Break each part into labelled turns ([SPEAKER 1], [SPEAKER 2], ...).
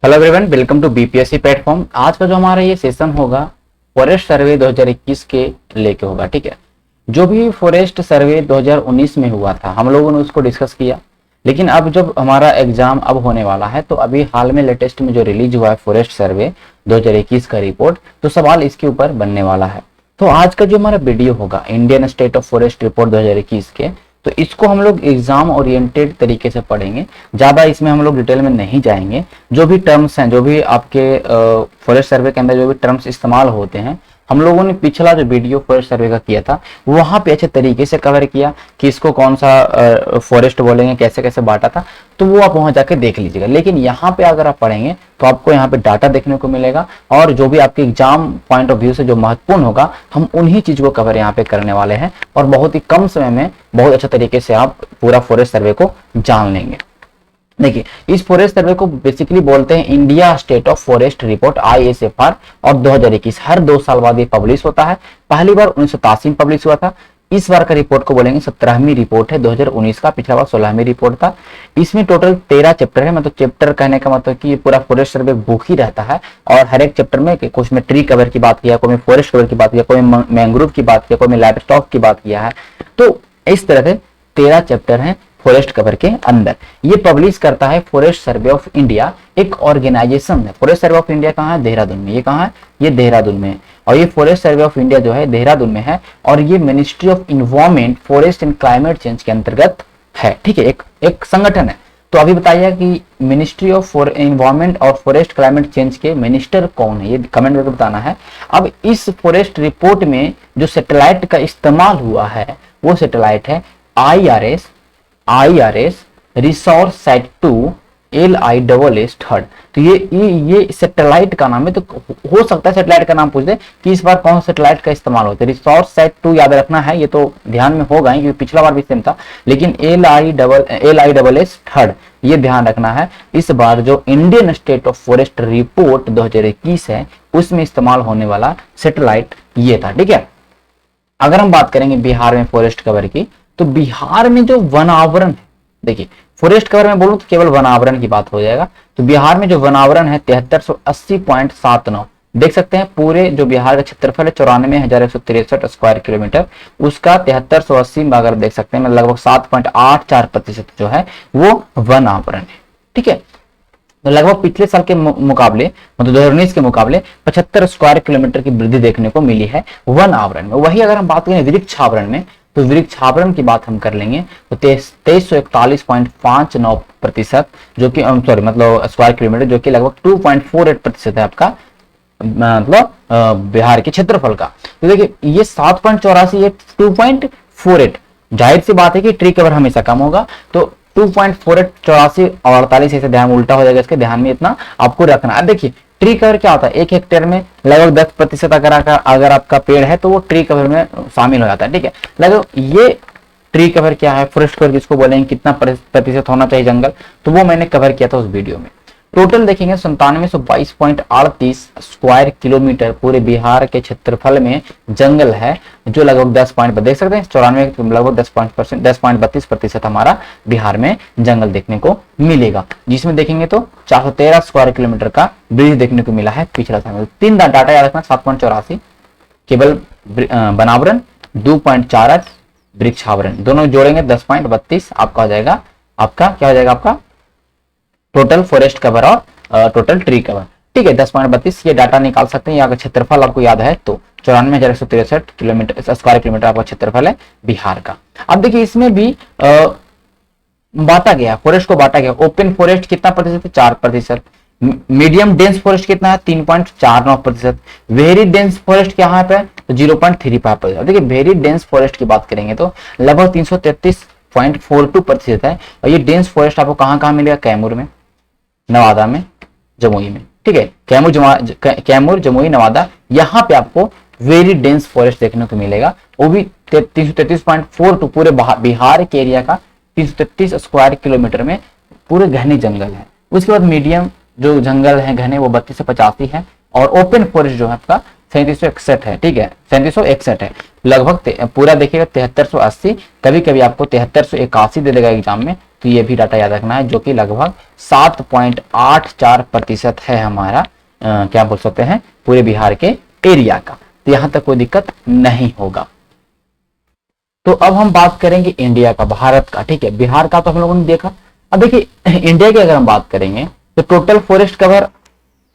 [SPEAKER 1] Hello everyone, welcome to BPSC platform. आज का जो हमारा ये सेशन होगा फॉरेस्ट सर्वे 2021 के लेके होगा। ठीक है, जो भी फॉरेस्ट सर्वे 2019 में हुआ था हम लोगों ने उसको डिस्कस किया, लेकिन अब जब हमारा एग्जाम अब होने वाला है तो अभी हाल में लेटेस्ट में जो रिलीज हुआ है फॉरेस्ट सर्वे 2021 का रिपोर्ट, तो सवाल इसके ऊपर बनने वाला है। तो आज का जो हमारा वीडियो होगा Indian state of forest report 2021 के, तो इसको हम लोग एग्जाम ओरिएंटेड तरीके से पढ़ेंगे। ज्यादा इसमें हम लोग डिटेल में नहीं जाएंगे। जो भी टर्म्स हैं, जो भी आपके फॉरेस्ट सर्वे के अंदर जो भी टर्म्स इस्तेमाल होते हैं, हम लोगों ने पिछला जो वीडियो फॉरेस्ट सर्वे का किया था वहां पे अच्छे तरीके से कवर किया कि इसको कौन सा फॉरेस्ट बोलेंगे, कैसे कैसे बांटा था, तो वो आप वहां जाके देख लीजिएगा। लेकिन यहाँ पे अगर आप पढ़ेंगे तो आपको यहाँ पे डाटा देखने को मिलेगा और जो भी आपके एग्जाम पॉइंट ऑफ व्यू से जो महत्वपूर्ण होगा हम उन्हीं चीज को कवर यहाँ पे करने वाले हैं और बहुत ही कम समय में बहुत अच्छे तरीके से आप पूरा फॉरेस्ट सर्वे को जान लेंगे। देखिए, इस फॉरेस्ट सर्वे को बेसिकली बोलते हैं India state of forest report ISFR और 2021 हर 2 साल बाद ये पब्लिश होता है। पहली बार 1987 में पब्लिश हुआ था। इस बार का रिपोर्ट को बोलेंगे 17वीं रिपोर्ट है 2019 का। पिछला बार 16वीं रिपोर्ट था। इसमें टोटल 13 चैप्टर है। मतलब चैप्टर कहने का मतलब कि पूरा फॉरेस्ट सर्वे बुक ही रहता है और हर एक चैप्टर में कुछ में ट्री कवर की बात किया, कोई में फॉरेस्ट कवर की बात किया, कोई में मैंग्रोव की बात किया, कोई में लाइव स्टॉक की बात किया है। तो इस तरह से 13 चैप्टर हैं फॉरेस्ट कवर के अंदर। ये पब्लिश करता है फॉरेस्ट सर्वे ऑफ इंडिया, एक ऑर्गेनाइजेशन है। फॉरेस्ट सर्वे ऑफ इंडिया कहाँ है? देहरादून में। ये कहाँ है? ये देहरादून में है। और ये फॉरेस्ट सर्वे ऑफ इंडिया जो है देहरादून में है और ये ministry of environment, forest and climate change के अंतर्गत है। ठीक है, एक संगठन है। तो अभी बताइए कि मिनिस्ट्री ऑफ इन्वायरमेंट और फॉरेस्ट क्लाइमेट चेंज के मिनिस्टर कौन है, ये कमेंट करके बताना है। अब इस फॉरेस्ट रिपोर्ट में जो सैटेलाइट का इस्तेमाल हुआ है वो सैटेलाइट है IRS resource site 2 LISS third. तो ये सैटेलाइट का नाम है। तो हो सकता है सैटेलाइट का नाम पूछ दे कि इस बार कौन सा सैटेलाइट का इस्तेमाल होता है। रिसोर्स साइट 2 याद रखना है, ये तो ध्यान में होगा ही क्योंकि पिछला बार भी सेम था। लेकिन LISS थर्ड ये ध्यान रखना है। इस बार जो Indian state of forest report 2021 है उसमें इस्तेमाल होने वाला सैटेलाइट ये था। ठीक है, अगर हम बात करेंगे बिहार में फॉरेस्ट कवर की, तो बिहार में जो वन आवरण है, देखिए फॉरेस्ट कवर में बोलूं तो केवल वन आवरण की बात हो जाएगा। तो बिहार में जो वन आवरण है 7380.79, देख सकते हैं पूरे जो बिहार का क्षेत्रफल है 94,163 स्क्वायर किलोमीटर, उसका 7380 में अगर देख सकते हैं लगभग 7.84% जो है वो वन आवरण है। ठीक है, तो लगभग पिछले साल के मुकाबले मतलब 2019 के मुकाबले 75 स्क्वायर किलोमीटर की वृद्धि देखने को मिली है वन आवरण में। वही अगर हम बात करें वृक्ष आवरण में, तो वृक्ष आवरण की बात हम कर लेंगे तो 2341.59% जो कि मतलब स्क्वायर किलोमीटर, जो कि लगभग 2.48% है आपका मतलब बिहार के क्षेत्रफल का। तो देखिए ये 7.84 ये 2.48, जाहिर सी बात है कि ट्री कवर हमेशा कम होगा। तो 2.48 84 और 48 ऐसे ध्यान उल्टा हो जाएगा, इसके ध्यान में इतना आपको रखना है। देखिए ट्री कवर क्या होता है, 1 हेक्टेयर में लगभग 10% अगर आपका पेड़ है तो वो ट्री कवर में शामिल हो जाता है। ठीक है, लगभग ये ट्री कवर क्या है, फॉरेस्ट कवर जिसको बोलेंगे, कितना प्रतिशत होना चाहिए जंगल, तो वो मैंने कवर किया था उस वीडियो में। टोटल देखेंगे 9722.38 स्क्वायर किलोमीटर पूरे बिहार के क्षेत्रफल में जंगल है, जो लगभग 10 पॉइंट देख सकते हैं 94 लगभग 10.32% हमारा बिहार में जंगल देखने को मिलेगा, जिसमें देखेंगे तो 413 स्क्वायर किलोमीटर का ब्रिज देखने को मिला है पिछला साल। 3 डाटा याद रखना, 7.84 केवल वनावरण, 2.48 वृक्षावरण, दोनों जोड़ेंगे 10.32 आपका हो जाएगा। आपका क्या हो जाएगा? आपका टोटल फॉरेस्ट कवर और टोटल ट्री कवर। ठीक है, 10.32 ये डाटा निकाल सकते हैं। यहाँ का क्षेत्रफल आपको याद है तो 94,163 किलोमीटर स्क्वायर किलोमीटर आपका क्षेत्रफल है बिहार का। अब देखिए इसमें भी बांटा गया, फॉरेस्ट को बांटा गया। ओपन फॉरेस्ट कितना प्रतिशत है? 4%। मीडियम डेंस फॉरेस्ट कितना है? 3.49%। वेरी डेंस फॉरेस्ट क्या पे? तो 0.35%। देखिए वेरी डेंस फॉरेस्ट की बात करेंगे तो लगभग 333.42% है। और ये डेंस फॉरेस्ट आपको कहाँ मिलेगा? कैमूर में, नवादा में, जमुई में। ठीक है, कैमूर, जमुई, नवादा, यहाँ पे आपको वेरी डेंस फॉरेस्ट देखने को मिलेगा। वो भी 333.42 पूरे बिहार के एरिया का 333 स्क्वायर किलोमीटर में पूरे घने जंगल है। उसके बाद मीडियम जो जंगल है घने वो 32 से 85 है और ओपन फॉरेस्ट जो है आपका 3761 है। ठीक है, 3761 है। लगभग पूरा देखिएगा 7380, कभी कभी आपको 7381 दे देगा एग्जाम में, तो ये भी डाटा याद रखना है, जो कि लगभग 7.84% है हमारा क्या बोल सकते हैं पूरे बिहार के एरिया का। तो यहां तक कोई दिक्कत नहीं होगा। तो अब हम बात करेंगे इंडिया का, भारत का, ठीक है। बिहार का तो हम लोगों ने देखा। अब देखिए इंडिया की अगर हम बात करेंगे तो टोटल फॉरेस्ट कवर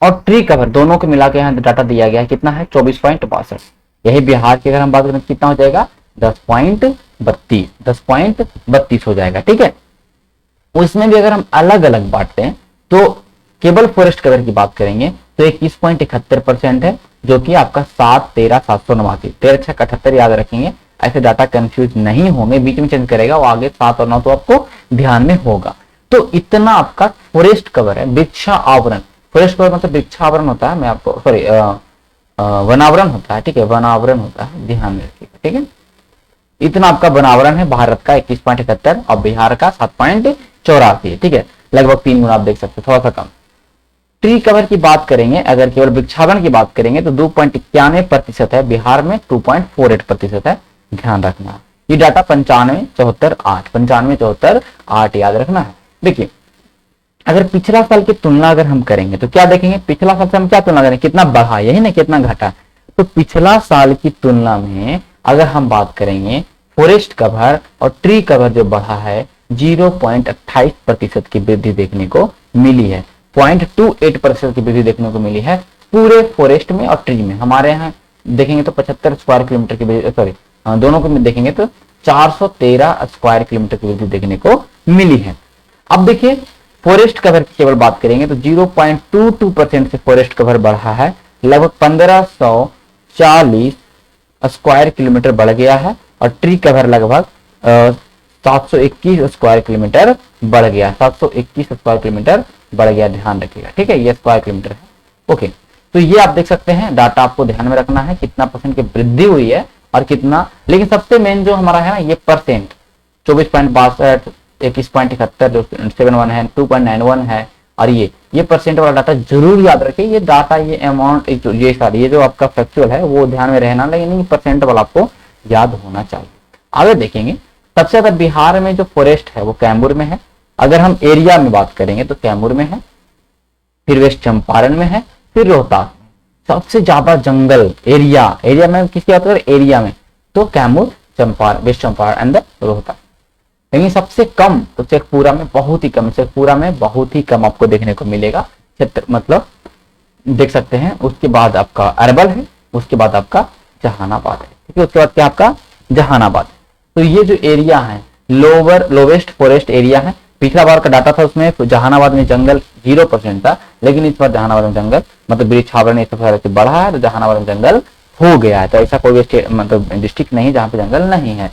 [SPEAKER 1] और ट्री कवर दोनों को मिला के यहाँ डाटा दिया गया है, कितना है 24.62। यही बिहार की अगर हम बात करें कितना हो जाएगा 10.32 हो जाएगा, ठीक है। उसमें भी अगर हम अलग अलग बांटते हैं तो केवल फॉरेस्ट कवर की बात करेंगे तो 21.71% है, जो कि आपका 7, 13, 789, 13×6 याद रखेंगे, ऐसे डाटा कंफ्यूज नहीं होंगे, बीच में चेंज करेगा वो आगे 7 और 9 तो आपको ध्यान में होगा। तो इतना आपका फॉरेस्ट कवर है। वृक्षा आवरण, फॉरेस्ट कवर मतलब वृक्षावरण होता है, मैं आपको सॉरी वनावरण होता है, ठीक है, वनावरण होता है, ध्यान में रखिएगा, ठीक है। इतना आपका वनावरण है भारत का 21.71 और बिहार का 7.84, ठीक है, लगभग 3 गुना आप देख सकते हैं, थोड़ा सा कम। ट्री कवर की बात करेंगे, अगर केवल वृक्षावरण की बात करेंगे तो 2.91% है, बिहार में 2.48% है, ध्यान रखना। ये डाटा 95, 74, 8 याद रखना है। देखिए अगर पिछला साल की तुलना अगर हम करेंगे तो क्या देखेंगे, पिछला साल से हम क्या तुलना करें, कितना बढ़ा, यही ना कितना घटा। तो पिछला साल की तुलना में अगर हम बात करेंगे फॉरेस्ट कवर और ट्री कवर जो बढ़ा है 0.28% की वृद्धि देखने को मिली है, 0.28% की वृद्धि देखने को मिली है पूरे फॉरेस्ट में और ट्री में। हमारे यहाँ देखेंगे तो 75 स्क्वायर किलोमीटर की, सॉरी दोनों को देखेंगे तो 413 स्क्वायर किलोमीटर की वृद्धि देखने को मिली है। अब देखिए फॉरेस्ट कवर की केवल बात करेंगे तो 0.22% से फॉरेस्ट कवर बढ़ा है, लगभग 1540 स्क्वायर किलोमीटर बढ़ गया है, और ट्री कवर लगभग 721 स्क्वायर किलोमीटर बढ़ गया, 721 स्क्वायर किलोमीटर बढ़ गया, ध्यान रखिएगा, ठीक है, ये स्क्वायर किलोमीटर है। ओके, तो ये आप देख सकते हैं, डाटा आपको ध्यान में रखना है कितना परसेंट की वृद्धि हुई है और कितना, लेकिन सबसे मेन जो हमारा है ना ये परसेंट 24.62, 21.71 जो 71 है, 2.91 है, और ये परसेंट वाला डाटा जरूर याद रखिए। ये डाटा, ये अमाउंट, ये सारी, ये जो आपका फैक्चुअल है वो ध्यान में रहना, लेकिन ये परसेंट वाला आपको याद होना चाहिए। आगे देखेंगे सबसे ज्यादा बिहार में जो फॉरेस्ट है वो कैमूर में है। अगर हम एरिया में बात करेंगे तो कैमूर में है, फिर वेस्ट चंपारण में है, फिर रोहतास में। सबसे ज्यादा जंगल एरिया में किसकी बात करें, एरिया में तो कैमूर, चंपारण, वेस्ट चंपारण एंड रोहतास। लेकिन सबसे कम तो शेखपुरा में बहुत ही कम, शेखपुरा में बहुत ही कम आपको देखने को मिलेगा क्षेत्र, मतलब देख सकते हैं। उसके बाद आपका अरवल है, उसके बाद आपका जहानाबाद है, ठीक है, उसके बाद क्या आपका जहानाबाद है। तो ये जो एरिया है लोवेस्ट फॉरेस्ट एरिया है। पिछला बार का डाटा था उसमें जहानाबाद में जंगल 0% था, लेकिन इस बार जहानाबाद में जंगल मतलब वृक्षावरण इस तरह बढ़ा है, तो जहानाबाद में जंगल हो गया है। तो ऐसा कोई मतलब डिस्ट्रिक्ट नहीं जहाँ पे जंगल नहीं है।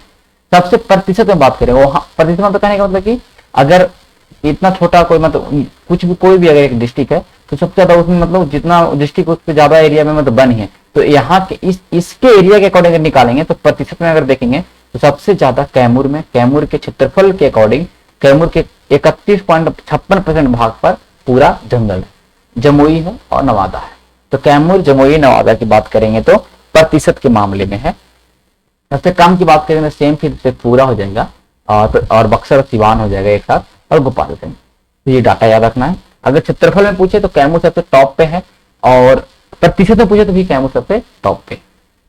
[SPEAKER 1] सबसे प्रतिशत में बात करें, वो प्रतिशत में कहने का मतलब कि अगर इतना छोटा कोई मतलब कुछ भी कोई भी अगर एक डिस्ट्रिक्ट है तो सबसे ज्यादा उसमें मतलब जितना डिस्ट्रिक्ट उससे ज्यादा एरिया में मतलब बनी है, तो यहाँ के इसके एरिया के अकॉर्डिंग अगर निकालेंगे तो प्रतिशत में अगर देखेंगे तो सबसे ज्यादा कैमूर में, कैमूर के क्षेत्रफल के अकॉर्डिंग कैमूर के 31.56% भाग पर पूरा जंगल है, जमुई है और नवादा है। तो कैमूर, जमुई, नवादा की बात करेंगे तो प्रतिशत के मामले में है। सबसे कम की बात करें तो सेम फिर से पूरा हो जाएगा और बक्सर और सिवान हो जाएगा एक साथ, और गोपालगंज। तो ये डाटा याद रखना है। अगर क्षेत्रफल में पूछे तो कैमूर सबसे टॉप पे है, और प्रतिशत में पूछे तो भी कैमूर सबसे टॉप पे।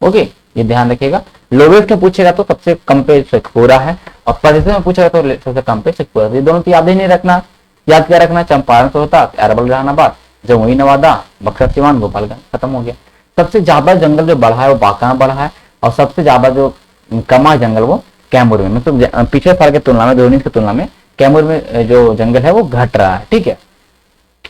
[SPEAKER 1] ओके, ये ध्यान रखिएगा। लोवेस्ट में पूछेगा तो सबसे कम पे शेखपुरा है, और प्रतिशत में पूछेगा तो सबसे कम पे शेखपुरा। ये दोनों तो याद ही नहीं रखना, याद क्या रखना, चंपारण से होता अरवल, जहानाबाद, जमुई, नवादा, बक्सर, सिवान, गोपालगंज, खत्म हो गया। सबसे ज्यादा जंगल जो बढ़ा है वो बांका बढ़ा है, और सबसे ज्यादा जो कमा जंगल वो कैमूर में, मतलब पिछले साल के तुलना में 2019 की तुलना में कैमूर में जो जंगल है वो घट रहा है, ठीक है।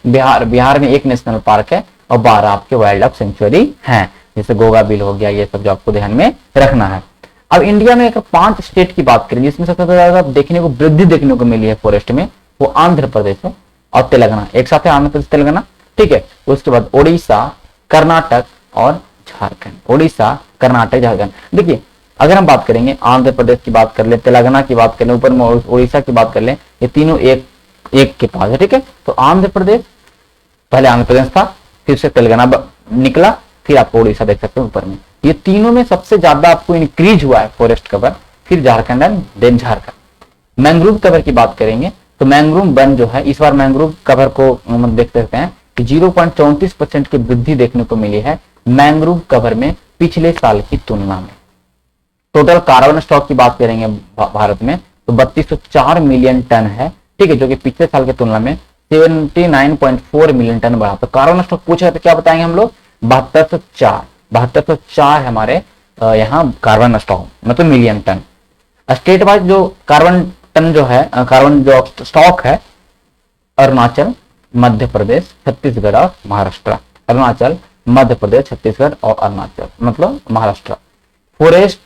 [SPEAKER 1] बिहार में 1 नेशनल पार्क है और 12 आपके वाइल्ड लाइफ सेंचुरी हैं, जैसे गोगा बिल हो गया, ये सब जो आपको ध्यान में रखना है। अब इंडिया में 5 स्टेट की बात करें जिसमें सबसे ज्यादा देखने को वृद्धि देखने को मिली है फॉरेस्ट में, वो आंध्र प्रदेश है और तेलंगाना, एक साथ है आंध्र प्रदेश तेलंगाना, ठीक है। उसके बाद उड़ीसा, कर्नाटक और झारखंड, उड़ीसा, कर्नाटक, झारखंड। देखिए अगर हम बात करेंगे आंध्र प्रदेश की बात कर ले, तेलंगाना की बात कर ले, ऊपर में उड़ीसा की बात कर ले, ये तीनों एक के पास है, ठीक है। तो आंध्र प्रदेश, पहले आंध्र प्रदेश था, फिर से तेलंगाना निकला, फिर आपको उड़ीसा देख सकते हैं ऊपर में। ये तीनों में सबसे ज्यादा आपको इंक्रीज हुआ है फॉरेस्ट कवर, फिर Jharkhand and then Jharkhand. Mangrove cover की बात करेंगे तो मैंग्रोव वन जो है इस बार मैंग्रोव कवर को हम देख सकते हैं कि 0.34% की वृद्धि देखने को मिली है मैंग्रोव कवर में पिछले साल की तुलना में। टोटल कार्बन स्टॉक की बात करेंगे भारत में तो 3204 मिलियन टन है, ठीक है, जो कि पिछले साल की तुलना में 79.4 मिलियन टन बढ़ा। तो कार्बन स्टॉक पूछा तो क्या बताएंगे हम लोग, 7204 हमारे यहाँ कार्बन स्टॉक मतलब मिलियन टन। स्टेट वाइज जो कार्बन टन जो है कार्बन जो स्टॉक है अरुणाचल, मध्य प्रदेश, छत्तीसगढ़ और महाराष्ट्र। अरुणाचल, मध्य प्रदेश, छत्तीसगढ़ और अरुणाचल मतलब Maharashtra. Forest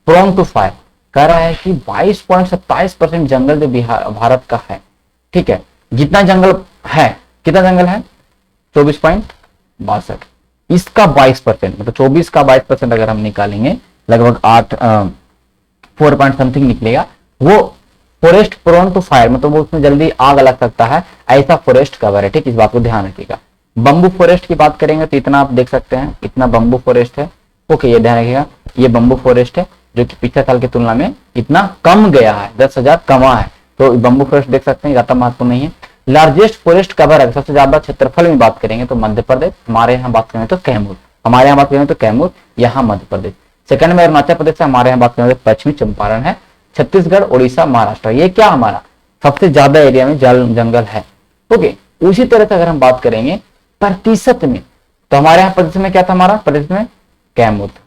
[SPEAKER 1] prone to fire कह रहा है कि 22.27% जंगल जो भारत का है, ठीक है, जितना जंगल है, कितना जंगल है 24.62, इसका 22% मतलब 24 का 22% अगर हम निकालेंगे लगभग 4 पॉइंट समथिंग निकलेगा, वो फॉरेस्ट प्रोन टू फायर मतलब वो उसमें जल्दी आग लग सकता है, ऐसा फॉरेस्ट कवर है, ठीक, इस बात को ध्यान रखिएगा। बंबू फॉरेस्ट की बात करेंगे तो इतना आप देख सकते हैं, इतना बंबू फॉरेस्ट है, ओके, ये ध्यान रखिएगा, ये बंबू फॉरेस्ट है जो कि पिछले साल की तुलना में इतना कम गया है, 10,000 कमा है, तो बंबू फॉरेस्ट देख सकते हैं, ज्यादा महत्वपूर्ण नहीं है। लार्जेस्ट फॉरेस्ट कवर है, सबसे ज्यादा क्षेत्रफल में बात करेंगे तो मध्य प्रदेश, हमारे यहाँ बात करें तो कैमूर, हमारे यहाँ बात करें तो कैमूर, यहाँ मध्य प्रदेश। सेकंड में अरुणाचल प्रदेश है, हमारे यहाँ बात करें तो पश्चिमी चंपारण है, छत्तीसगढ़, उड़ीसा, महाराष्ट्र, ये क्या हमारा सबसे ज्यादा एरिया में जंगल है, ओके। उसी तरह से अगर हम बात करेंगे प्रतिशत में तो हमारे यहाँ प्रतिशत में क्या था, हमारा प्रतिशत में कैमूर था,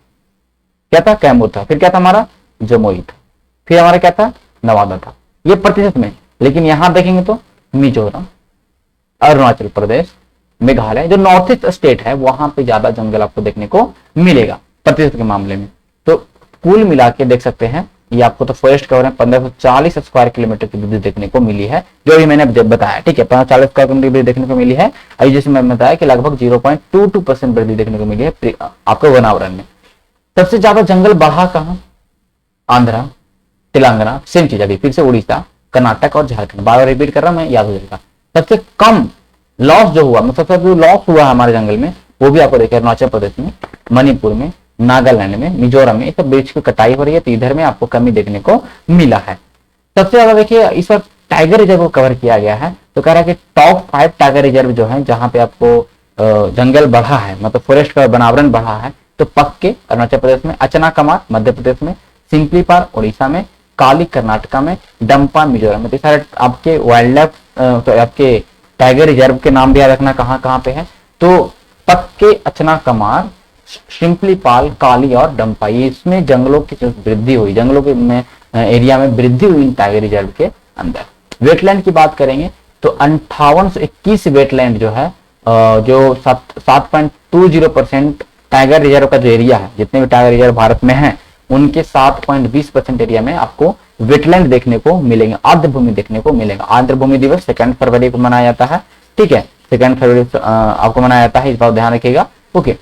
[SPEAKER 1] क्या था, कैमूर था, फिर क्या था हमारा जमुई था, फिर हमारा क्या था नवादा था, ये प्रतिशत में। लेकिन यहां देखेंगे तो मिजोरम, अरुणाचल प्रदेश, मेघालय, जो नॉर्थ ईस्ट स्टेट है वहां पे ज्यादा जंगल आपको देखने को मिलेगा प्रतिशत के मामले में। तो कुल मिला के देख सकते हैं ये आपको तो फॉरेस्ट कवर है 1540 स्क्वायर किलोमीटर की वृद्धि देखने को मिली है, जो भी मैंने बताया, ठीक है, 1540 स्क्वायर किलोमीटर की वृद्धि देखने को मिली है। अभी जैसे मैंने बताया कि लगभग 0.22% वृद्धि देखने को मिली है आपको वनावरण में। सबसे ज्यादा जंगल बढ़ा कहां, आंध्रा, तेलंगाना, सेम चीज अभी फिर से उड़ीसा, कर्नाटक और झारखंड, बार बार रिपीट कर रहा हूं मैं, याद हो जाएगा। सबसे कम लॉस जो हुआ मतलब सबसे जो लॉस हुआ हमारे जंगल में वो भी आपको देखिए अरुणाचल प्रदेश में, मणिपुर में, नागालैंड में, मिजोरम में, ये सब वृक्ष की कटाई हो रही है, तो इधर में आपको कमी देखने को मिला है। सबसे ज्यादा देखिए इस वक्त टाइगर रिजर्व को कवर किया गया है, तो कह रहा है कि टॉप 5 टाइगर रिजर्व जो है जहां पे आपको जंगल बढ़ा है मतलब फॉरेस्ट का बनावरण बढ़ा है, तो पक्के अरुणाचल प्रदेश में, अचनाकमार मध्य प्रदेश में, सिंपलीपाल उड़ीसा में, काली कर्नाटका में, डंपा मिजोरम में। तो सारे आपके वाइल्ड लाइफ तो आपके टाइगर रिजर्व के नाम भी याद रखना कहाँ कहाँ पे है, तो पक्के, अचनाकमार, सिंपलीपाल, काली और डंपा, ये इसमें जंगलों की वृद्धि हुई, जंगलों के में एरिया में वृद्धि हुई इन टाइगर रिजर्व के अंदर। वेटलैंड की बात करेंगे तो 5821 वेटलैंड जो है जो 7.20% टाइगर रिजर्व का जो एरिया है, जितने भी टाइगर रिजर्व भारत में हैं उनके 7.20% एरिया में आपको वेटलैंड देखने को मिलेंगे, आर्द्रभूमि देखने को मिलेगा। आर्द्रभूमि दिवस 2 फरवरी को मनाया जाता है, ठीक है, 2 फरवरी आपको मनाया जाता है, इस बात ध्यान रखिएगा, ओके।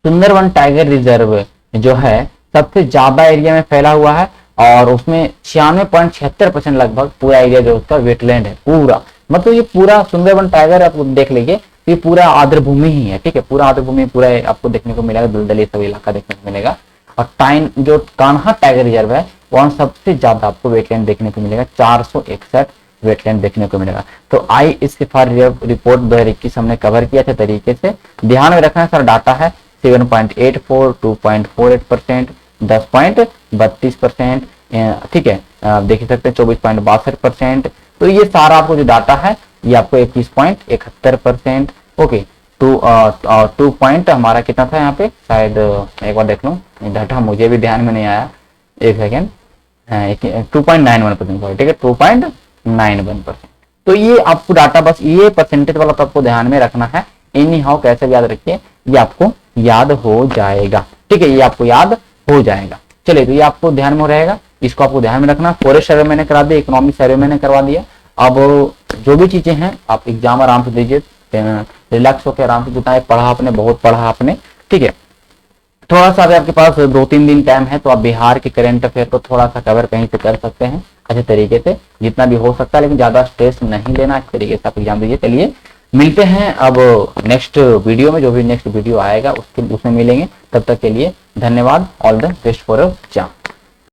[SPEAKER 1] सुंदरवन टाइगर रिजर्व जो है सबसे ज्यादा एरिया में फैला हुआ है और उसमें 96.76% लगभग पूरा एरिया जो उसका वेटलैंड है पूरा, मतलब ये पूरा सुंदरवन टाइगर आप देख लीजिए, ये पूरा आर्द्रभूमि ही है, ठीक है, पूरा आर्द्रभूमि पूरा आपको देखने को मिलेगा, दलदली सब इलाका देखने को मिलेगा। और टाइन जो कान्हा टाइगर रिजर्व है वहां सबसे ज्यादा आपको वेटलैंड देखने को मिलेगा, 461 वेटलैंड देखने को मिलेगा। तो आई इस रिपोर्ट 2021 हमने कवर किया था तरीके से, ध्यान में रखना सर डाटा है 7.84, 2.48%, 10.32%, ठीक है, देख सकते हैं 24.62%। तो ये सारा आपको जो डाटा है ये आपको 21.71%, ओके। 2 पॉइंट हमारा कितना था यहाँ पे, शायद एक बार देख लूँ, डाटा मुझे भी ध्यान में नहीं आया, एक सेकेंड, 2.91%, ठीक है, 2.91%। तो ये आपको डाटा बस ये परसेंटेज वाला तो आपको ध्यान में रखना है, एनी हाउ कैसे याद रखिए, ये आपको याद हो जाएगा, ठीक है, ये आपको याद हो जाएगा। चलिए, तो ये आपको ध्यान में रहेगा, इसको आपको ध्यान में रखना। फॉरेस्ट सर्वे मैंने करा दिया, इकोनॉमिक सर्वे मैंने करवा दिया। अब जो भी चीजें हैं आप एग्जाम आराम से दीजिए, रिलैक्स होकर आराम से, जितना पढ़ा आपने बहुत पढ़ा आपने, ठीक है। थोड़ा सा अगर आपके पास 2-3 दिन टाइम है तो आप बिहार के करंट अफेयर को थोड़ा सा कवर कहीं से कर सकते हैं अच्छे तरीके से, जितना भी हो सकता है, लेकिन ज्यादा स्ट्रेस नहीं लेना, अच्छे तरीके से आप एग्जाम दीजिए। चलिए मिलते हैं अब नेक्स्ट वीडियो में, जो भी नेक्स्ट वीडियो आएगा उसमें मिलेंगे। तब तक के लिए धन्यवाद, all the best for your exam.